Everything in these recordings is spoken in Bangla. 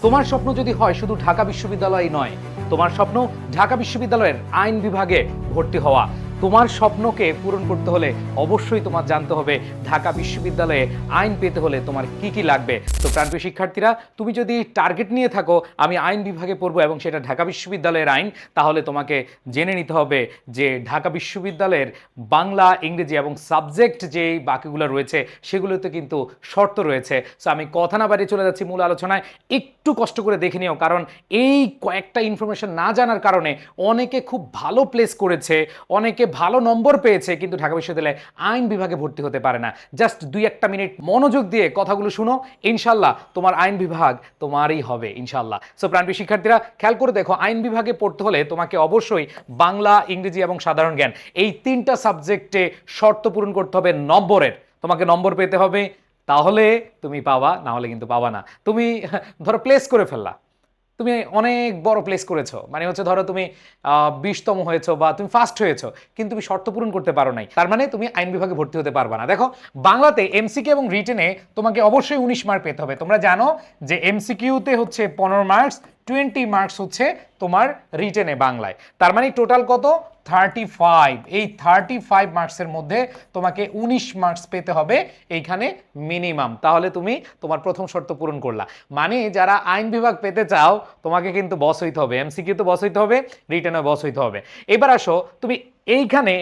তোমার স্বপ্ন যদি হয় শুধু ঢাকা বিশ্ববিদ্যালয় নয়, তোমার স্বপ্ন ঢাকা বিশ্ববিদ্যালয়ের আইন বিভাগে ভর্তি হওয়া, তোমার স্বপ্নকে পূরণ করতে হলে অবশ্যই তোমার জানতে হবে ঢাকা বিশ্ববিদ্যালয়ে আইন পেতে হলে তোমার কি কি লাগবে। তো প্রাণপ্রিয় শিক্ষার্থীরা, তুমি যদি টার্গেট নিয়ে থাকো আমি আইন বিভাগে পড়বো এবং সেটা ঢাকা বিশ্ববিদ্যালয়ের আইন, তাহলে তোমাকে জেনে নিতে হবে যে ঢাকা বিশ্ববিদ্যালয়ের বাংলা, ইংরেজি এবং সাবজেক্ট যে বাকিগুলো রয়েছে সেগুলোতে কিন্তু শর্ত রয়েছে। সো আমি কথা না বাড়িয়ে চলে যাচ্ছি মূল আলোচনায়। একটু কষ্ট করে দেখে নিও, কারণ এই কয়েকটা ইনফরমেশন না জানার কারণে অনেকে খুব ভালো প্লেস করেছে, অনেকে ভালো নম্বর পেয়েছে, কিন্তু ঢাকা বিশ্ববিদ্যালয়ে আইন বিভাগে ভর্তি হতে পারে না। জাস্ট 2-1 মিনিট মনোযোগ দিয়ে কথাগুলো শুনো, ইনশাল্লাহ তোমার আইন বিভাগ তোমারই হবে ইনশাল্লাহ। সো প্রাণপ্রিয় শিক্ষার্থীরা, খেয়াল করে দেখো, আইন বিভাগে পড়তে হলে তোমাকে অবশ্যই বাংলা, ইংরেজি এবং সাধারণ জ্ঞান এই 3টা সাবজেক্টে শর্ত পূরণ করতে হবে নম্বরের। তোমাকে নম্বর পেতে হবে, তাহলে তুমি পাবা, না হলে কিন্তু পাবা না। তুমি ধরো প্লেস করে ফেললা, তুমি অনেক বড় প্লেস করেছো, মানে হচ্ছে ধরো তুমি 20তম হয়েছো বা তুমি ফার্স্ট হয়েছো, কিন্তু তুমি শর্ত পূরণ করতে পারো নাই, তার মানে তুমি আইন বিভাগে ভর্তি হতে পারবা না। দেখো, বাংলাতে এমসিকিউ এবং রিটেনে তোমাকে অবশ্যই 19 মার্ক পেতে হবে। তোমরা জানো যে এমসিকিউতে হচ্ছে 15 মার্কস, 20 মার্কস হচ্ছে তোমার রিটেনে বাংলায়, তার মানে টোটাল কত? 35। এই 35 মার্কসের মধ্যে তোমাকে 19 মার্কস পেতে হবে এইখানে মিনিমাম, তাহলে তুমি তোমার প্রথম শর্ত পূরণ করলা। মানে যারা আইন বিভাগ পেতে চাও তোমাকে কিন্তু বস হইতে হবে, এমসিকিউ তো বস হইতে হবে, রিটেনে বস হইতে হবে। এবার আসো তুমি এইখানে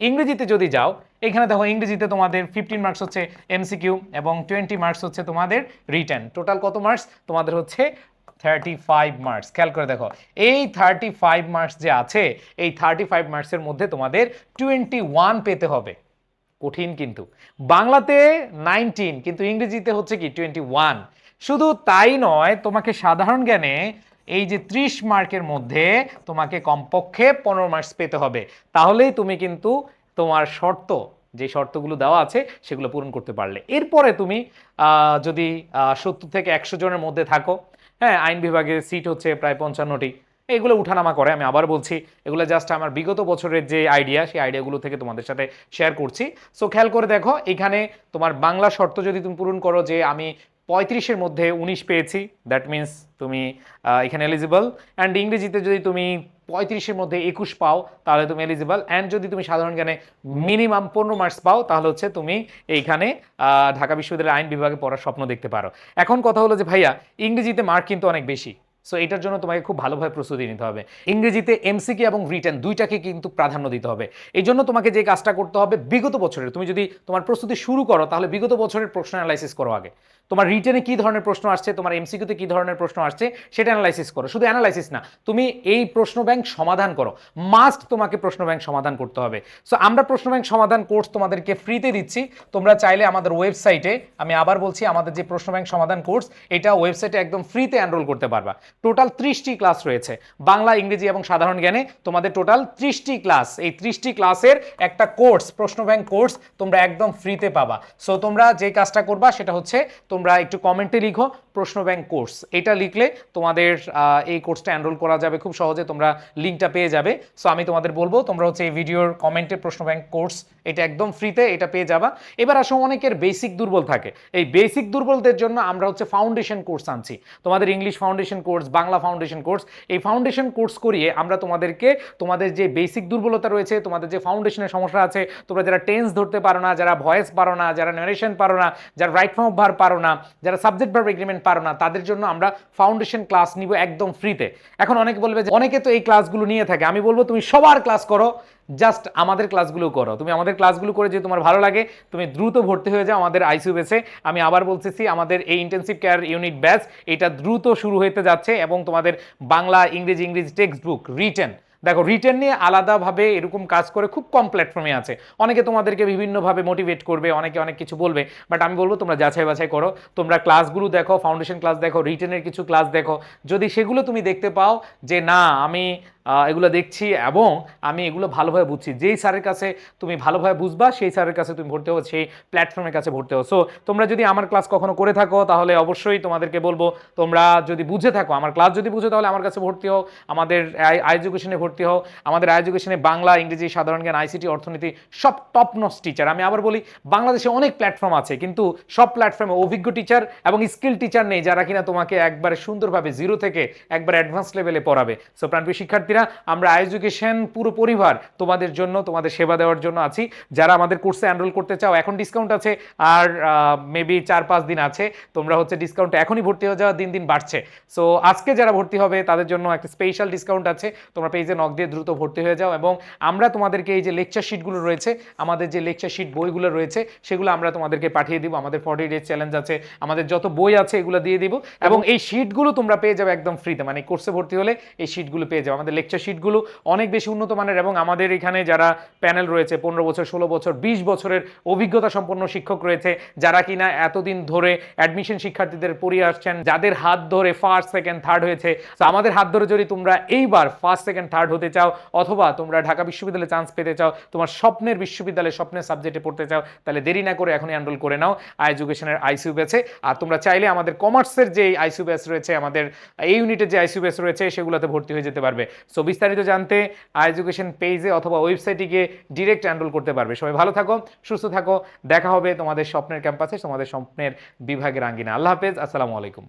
ইংরেজিতে যদি যাও, এখানে দেখো ইংরেজিতে তোমাদের 15 মার্কস হচ্ছে এমসিকিউ এবং 20 মার্কস হচ্ছে তোমাদের রিটেন। টোটাল কত মার্কস তোমাদের? হচ্ছে 35 মার্কস। খেয়াল করে দেখো, এই 35 মার্কস যে আছে, এই 35 মার্কসের মধ্যে তোমাদের 21 পেতে হবে। কঠিন কিন্তু। বাংলাতে 19, কিন্তু ইংরেজিতে হচ্ছে কি 21। শুধু তাই নয়, তোমাকে সাধারণ জ্ঞানে এই যে 30 মার্কের মধ্যে তোমাকে কমপক্ষে 15 মার্কস পেতে হবে, তাহলেই তুমি কিন্তু তোমার শর্ত, যে শর্তগুলো দেওয়া আছে সেগুলো পূরণ করতে পারলে। এরপরে তুমি যদি 70 থেকে 100 জনের মধ্যে থাকো, হ্যাঁ, আইন বিভাগের সিট হচ্ছে প্রায় 55টি, এগুলো উঠানামা করে, আমি আবার বলছি, এগুলো জাস্ট আমার বিগত বছরের যে আইডিয়া, সেই আইডিয়াগুলো থেকে তোমাদের সাথে শেয়ার করছি। সো খেয়াল করে দেখো, এখানে তোমার বাংলা শর্ত যদি তুমি পূরণ করো যে আমি 35-এর মধ্যে 19 পেয়েছি, দ্যাট মিন্স তুমি এখানে এলিজিবল। অ্যান্ড ইংরেজিতে যদি তুমি 35-এর মধ্যে 21 পাও, তাহলে তুমি এলিজিবল। অ্যান্ড যদি তুমি সাধারণ জ্ঞানে মিনিমাম 15 মার্কস পাও, তাহলে হচ্ছে তুমি এইখানে ঢাকা বিশ্ববিদ্যালয়ের আইন বিভাগে পড়ার স্বপ্ন দেখতে পারো। এখন কথা হলো যে ভাইয়া, ইংরেজিতে মার্ক কিন্তু অনেক বেশি, সো এটার জন্য তোমাকে খুব ভালোভাবে প্রস্তুতি নিতে হবে। ইংরেজিতে এমসিকিউ এবং রিটেন দুইটাকে কিন্তু প্রাধান্য দিতে হবে। এই জন্য তোমাকে যে কাজটা করতে হবে, বিগত বছরের, তুমি যদি তোমার প্রস্তুতি শুরু করো, তাহলে বিগত বছরের প্রশ্ন অ্যানালাইসিস করো আগে। তোমার রিটেনে কি ধরনের প্রশ্ন আসছে, তোমার এমসিকিউতে কি ধরনের প্রশ্ন আসছে, সেটা অ্যানালাইসিস করো। শুধু অ্যানালাইসিস না, তুমি এই প্রশ্ন ব্যাংক সমাধান করো। মাস্ট তোমাকে প্রশ্ন ব্যাংক সমাধান করতে হবে। সো আমরা প্রশ্ন ব্যাংক সমাধান কোর্স তোমাদেরকে ফ্রিতে দিচ্ছি। তোমরা চাইলে আমাদের ওয়েবসাইটে, আমি আবার বলছি, আমাদের যে প্রশ্ন ব্যাংক সমাধান কোর্স, এটা ওয়েবসাইটে একদম ফ্রিতে এনরোল করতে পারবা। টোটাল 30টি ক্লাস রয়েছে, বাংলা, ইংরেজি এবং সাধারণ জ্ঞানে তোমাদের টোটাল 30টি ক্লাস। এই 30টি ক্লাসের একটা কোর্স, প্রশ্ন ব্যাংক কোর্স, তোমরা একদম ফ্রিতে পাবা। সো তোমরা যে কাজটা করবা সেটা হচ্ছে, তোমরা একটু কমেন্টে লিখো প্রশ্ন ব্যাংক কোর্স। এটা লিখলে তোমাদের এই কোর্সটা এনরোল করা যাবে খুব সহজে, তোমরা লিঙ্কটা পেয়ে যাবে। সো আমি তোমাদের বলবো, তোমরা হচ্ছে এই ভিডিওর কমেন্টে প্রশ্ন ব্যাংক কোর্স, এটা একদম ফ্রিতে, এটা পেয়ে যাবা। এবার আসো, অনেকের বেসিক দুর্বল থাকে, এই বেসিক দুর্বলদের জন্য আমরা হচ্ছে ফাউন্ডেশন কোর্স আনছি। তোমাদের English foundation course, Bangla foundation course, এই ফাউন্ডেশন কোর্স করিয়ে আমরা তোমাদেরকে তোমাদের যে বেসিক দুর্বলতা রয়েছে, তোমাদের যে ফাউন্ডেশনের সমস্যা আছে, তোমরা যারা টেন্স ধরতে পারো না, যারা ভয়েস পারো না, যারা নারেশন পারো না, যারা রাইট ফর্ম অফ ভার্ব পারো না, যারা সাবজেক্ট ভার্ব এগ্রিমেন্ট পারো না, তাদের জন্য আমরা ফাউন্ডেশন ক্লাস নিব একদম ফ্রিতে। এখন অনেকে বলবে যে অনেকে তো এই ক্লাসগুলো নিয়ে থাকে, আমি বলবো তুমি সবার ক্লাস করো, জাস্ট আমাদের ক্লাসগুলো করো। তুমি আমাদের ক্লাসগুলো করে যদি তোমার ভালো লাগে, তুমি দ্রুত ভর্তি হয়ে যাও আমাদের আইসিইউ ব্যাচে। আমি আবার বলতেছি, আমাদের এই ইন্টেনসিভ কেয়ার ইউনিট ব্যাচ, এটা দ্রুত শুরু হতে যাচ্ছে এবং তোমাদের বাংলা, ইংরেজি টেক্সট বুক, রিটেন, দেখো রিটেন নিয়ে আলাদাভাবে এরকম কাজ করে খুব কম প্ল্যাটফর্মে আছে। অনেকে তোমাদেরকে বিভিন্নভাবে মোটিভেট করবে, অনেকে অনেক কিছু বলবে, বাট আমি বলবো তোমরা যাচাই বাছাই করো, তোমরা ক্লাসগুলো দেখো, ফাউন্ডেশন ক্লাস দেখো, রিটেনের কিছু ক্লাস দেখো। যদি সেগুলো তুমি দেখতে পাও যে না, আমি এগুলো দেখছি এবং আমি এগুলো ভালোভাবে বুঝছি। যেই স্যারের কাছে তুমি ভালোভাবে বুঝবা সেই স্যারের কাছে তুমি ভর্তি হও, সেই প্ল্যাটফর্মের কাছে ভর্তি হও। সো তোমরা যদি আমার ক্লাস কখনো করে থাকো তাহলে অবশ্যই তোমাদেরকে বলবো, তোমরা যদি বুঝে থাকো, আমার ক্লাস যদি বুঝো, তাহলে আমার কাছে ভর্তি হও, আমাদের এডুকেশনে ভর্তি হও। আমাদের এডুকেশনে বাংলা, ইংরেজি, সাধারণ জ্ঞান, আইসিটি, অর্থনীতি সব টপ নচ টিচার। আমি আবার বলি, বাংলাদেশে অনেক প্ল্যাটফর্ম আছে, কিন্তু সব প্ল্যাটফর্মে অভিজ্ঞ টিচার এবং স্কিল টিচার নেই যারা কিনা তোমাকে একবারে সুন্দরভাবে জিরো থেকে একবার অ্যাডভান্স লেভেলে পড়াবে। সো প্রাণপ্রিয় শিক্ষার্থীরা, আমরা এডুকেশন পুরো পরিবার তোমাদের জন্য, তোমাদের সেবা দেওয়ার জন্য আছি। যারা আমাদের কোর্সে এনরোল করতে চাও, এখন ডিসকাউন্ট আছে, আর মেবি 4-5 দিন আছে। তোমরা হচ্ছে ডিসকাউন্ট এখনই ভর্তি হয়ে যাওয়া, দিন দিন বাড়ছে। সো আজকে যারা ভর্তি হবে তাদের জন্য একটা স্পেশাল ডিসকাউন্ট আছে। তোমরা পেজে নক দিয়ে দ্রুত ভর্তি হয়ে যাও, এবং আমরা তোমাদেরকে এই যে লেকচার শিটগুলো রয়েছে, আমাদের যে লেকচার শিট বইগুলো রয়েছে, সেগুলো আমরা তোমাদেরকে পাঠিয়ে দিব। আমাদের 40 ডেজ চ্যালেঞ্জ আছে, আমাদের যত বই আছে এগুলো দিয়ে দিব, এবং এই শিটগুলো তোমরা পেয়ে যাবে একদম ফ্রিতে। মানে কোর্সে ভর্তি হলে এই শিটগুলো পেয়ে যাবে। আমাদের লেকচার শিটগুলো অনেক বেশি উন্নত মানের, এবং আমাদের এখানে যারা প্যানেল রয়েছে 15 বছর, 16 বছর, 20 বছরের অভিজ্ঞতা সম্পন্ন শিক্ষক রয়েছে, যারা কিনা এতদিন ধরে অ্যাডমিশন শিক্ষার্থীদের পড়িয়ে আসছেন, যাদের হাত ধরে ফার্স্ট, সেকেন্ড, থার্ড হয়েছে। তো আমাদের হাত ধরে যদি তোমরা এইবার ফার্স্ট, সেকেন্ড, থার্ড হতে চাও, অথবা তোমরা ঢাকা বিশ্ববিদ্যালয়ে চান্স পেতে চাও, তোমার স্বপ্নের বিশ্ববিদ্যালয়ে স্বপ্নের সাবজেক্টে পড়তে চাও, তাহলে দেরি না করে এখনই এনরোল করে নাও এডুকেশনের আইসিইউ ব্যাচে। আর তোমরা চাইলে আমাদের কমার্সের যে আইসিইউ ব্যাচ রয়েছে, আমাদের এই ইউনিটের যে আইসিইউ ব্যাচ রয়েছে, সেগুলোতে ভর্তি হয়ে যেতে পারবে। সো বিস্তারিত জানতে এডুকেশন পেজে অথবা ওয়েবসাইটে গিয়ে ডিরেক্ট এনরোল করতে পারবে। সবাই ভালো থাকো, সুস্থ থাকো, দেখা হবে তোমাদের স্বপ্নের ক্যাম্পাসে, তোমাদের স্বপ্নের বিভাগের আঙ্গিনা। আল্লাহ হাফেজ, আসসালামু আলাইকুম।